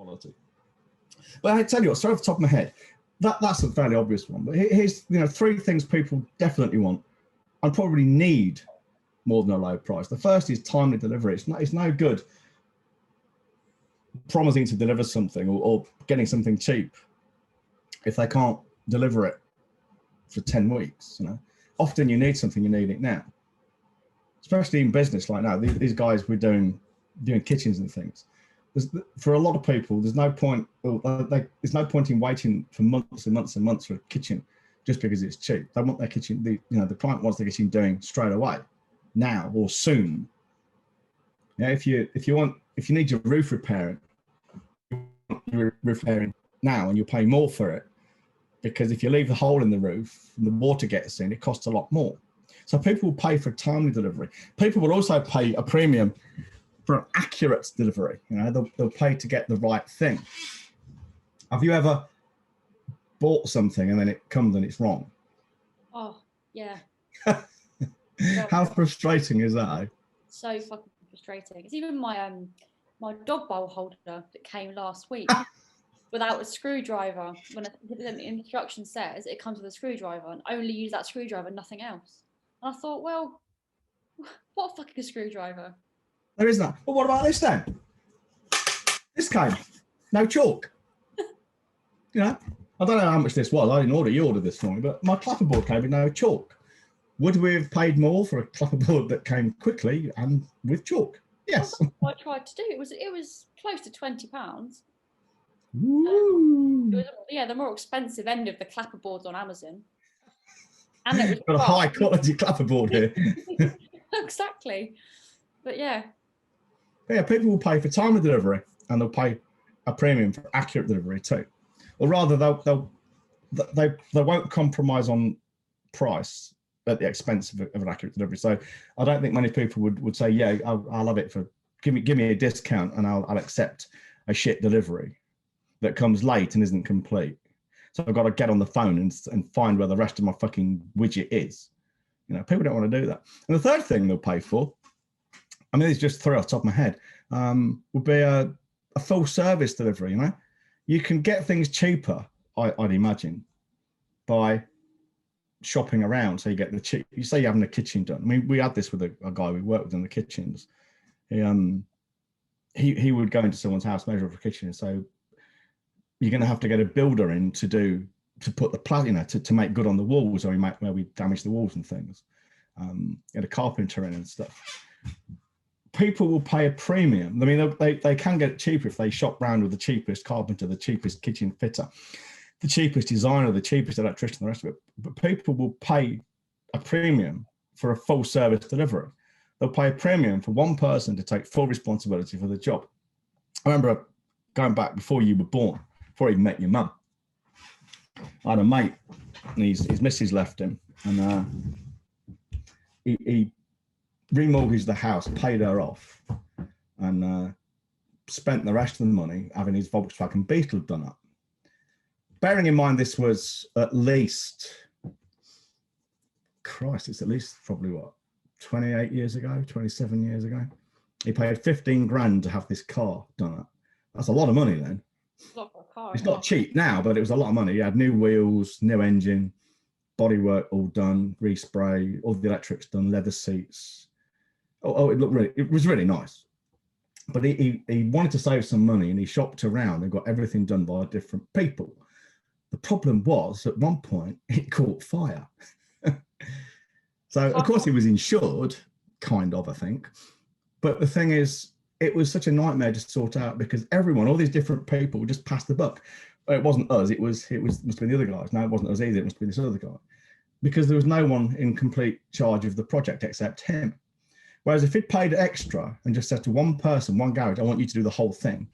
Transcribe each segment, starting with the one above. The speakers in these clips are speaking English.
quality. But I tell you what, straight off the top of my head, that's a fairly obvious one. But here's 3 things people definitely want and probably need more than a low price. The first is timely delivery. It's no good promising to deliver something or getting something cheap if they can't deliver it for 10 weeks. Often you need something, you need it now. Especially in business like now, these guys we're doing kitchens and things. For a lot of people, there's no point in waiting for months and months and months for a kitchen just because it's cheap. They want their kitchen, the client wants their kitchen doing straight away, now or soon. If you need your roof repairing, you're repairing now and you'll pay more for it, because if you leave the hole in the roof and the water gets in, it costs a lot more. So people will pay for timely delivery. People will also pay a premium for an accurate delivery. They'll pay to get the right thing. Have you ever bought something and then it comes and it's wrong? Oh, yeah. How frustrating is that? Eh? So fucking frustrating. It's even my dog bowl holder that came last week without a screwdriver. When the instruction says it comes with a screwdriver and only use that screwdriver, nothing else. And I thought, well, what fucking screwdriver? There is that. But what about this then? This came. No chalk. I don't know how much this was. I didn't order. You ordered this for me. But my clapperboard came with no chalk. Would we have paid more for a clapperboard that came quickly and with chalk? Yes. Well, what I tried to do. It was close to £20. Ooh. It was, the more expensive end of the clapperboards on Amazon. And it was got a high quality clapperboard here. Exactly. But yeah, people will pay for time of delivery and they'll pay a premium for accurate delivery too. Or rather, they won't compromise on price at the expense of an accurate delivery. So I don't think many people would say, yeah, I'll have it for give me a discount and I'll accept a shit delivery that comes late and isn't complete. So I've got to get on the phone and find where the rest of my fucking widget is. People don't want to do that. And the third thing they'll pay for, I mean, it's just 3 off the top of my head, would be a full service delivery. You can get things cheaper, I'd imagine, by shopping around. So you get the cheap. You say you're having a kitchen done. I mean, we had this with a guy we worked with in the kitchens. He would go into someone's house, measure up a kitchen, and so you're going to have to get a builder in to put the plastic, to make good on the walls, or where we damage the walls and things. Get a carpenter in and stuff. People will pay a premium. I mean, they can get it cheaper if they shop around with the cheapest carpenter, the cheapest kitchen fitter, the cheapest designer, the cheapest electrician, the rest of it. But people will pay a premium for a full service delivery. They'll pay a premium for one person to take full responsibility for the job. I remember going back before you were born, before I even met your mum. I had a mate, and his missus left him, and he remortgaged the house, paid her off, and spent the rest of the money having his Volkswagen Beetle done up. Bearing in mind this was at least, it's at least probably 28 years ago, 27 years ago. He paid 15 grand to have this car done up. That's a lot of money then. It's not cheap now, but it was a lot of money. He had new wheels, new engine, bodywork all done, respray, all the electrics done, leather seats. It was really nice. But he wanted to save some money, and he shopped around and got everything done by different people. The problem was, at one point, it caught fire. So, of course, he was insured, kind of, I think. But the thing is, it was such a nightmare to sort out because all these different people just passed the buck. It wasn't us. It must have been the other guys. No, it wasn't us either. It must have been this other guy. Because there was no one in complete charge of the project except him. Whereas if he'd paid extra and just said to one person, one garage, I want you to do the whole thing,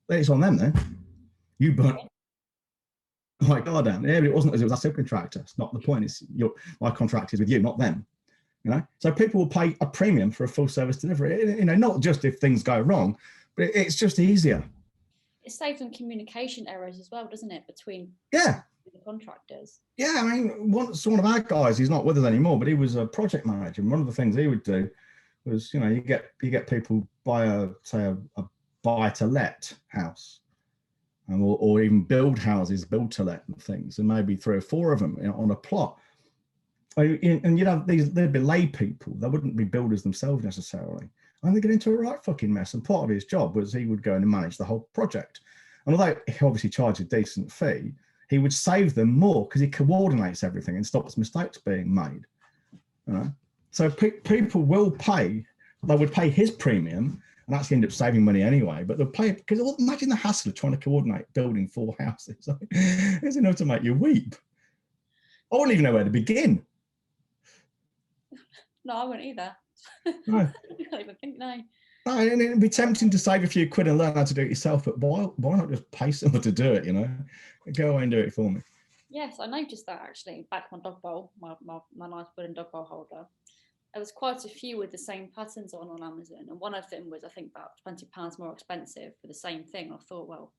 then it's on them then. You burnt my car down. Yeah, but it wasn't us. It was our subcontractor. It's not the point. It's my contract is with you, not them. So people will pay a premium for a full service delivery. Not just if things go wrong, but it's just easier. It saves them communication errors as well, doesn't it, between the contractors? Yeah, I mean, one of our guys, he's not with us anymore, but he was a project manager, and one of the things he would do was, you get people buy a buy to let house, or even build houses, build to let and things, and maybe 3 or 4 of them, you know, on a plot. And you know, they'd be lay people. They wouldn't be builders themselves necessarily. And they get into a right fucking mess. And part of his job was he would go in and manage the whole project. And although he obviously charged a decent fee, he would save them more because he coordinates everything and stops mistakes being made. You know? So people will pay. They would pay his premium and actually end up saving money anyway. But they'll pay it because imagine the hassle of trying to coordinate building 4 houses. It's enough to make you weep. I wouldn't even know where to begin. No, I wouldn't either. No. I don't even think, no. No, and it'd be tempting to save a few quid and learn how to do it yourself, but why not just pay someone to do it, you know? Go away and do it for me. Yes, I noticed that actually. Back my dog bowl, my nice wooden dog bowl holder, there was quite a few with the same patterns on Amazon, and one of them was, I think, about £20 more expensive for the same thing. I thought, well,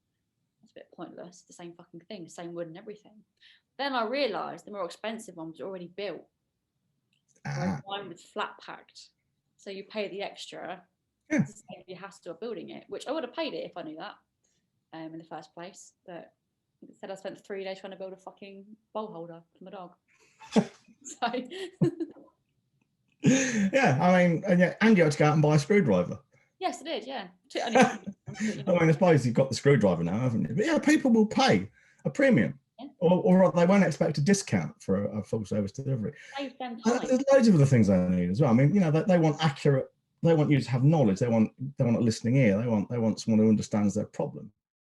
that's a bit pointless. The same fucking thing, the same wood and everything. Then I realised the more expensive one was already built. Mine was flat packed, so you pay the extra to save the hassle of building it, which I would have paid it if I knew that in the first place. But instead, I spent 3 days trying to build a fucking bowl holder for my dog. So yeah, I mean, and you had to go out and buy a screwdriver. Yes, I did. Yeah. I mean, I suppose you've got the screwdriver now, haven't you? But yeah, people will pay a premium. Yeah. Or they won't expect a discount for a full service delivery. There's loads of other things they need as well. I mean, you know, they want accurate. They want you to have knowledge. They want a listening ear. They want someone who understands their problem.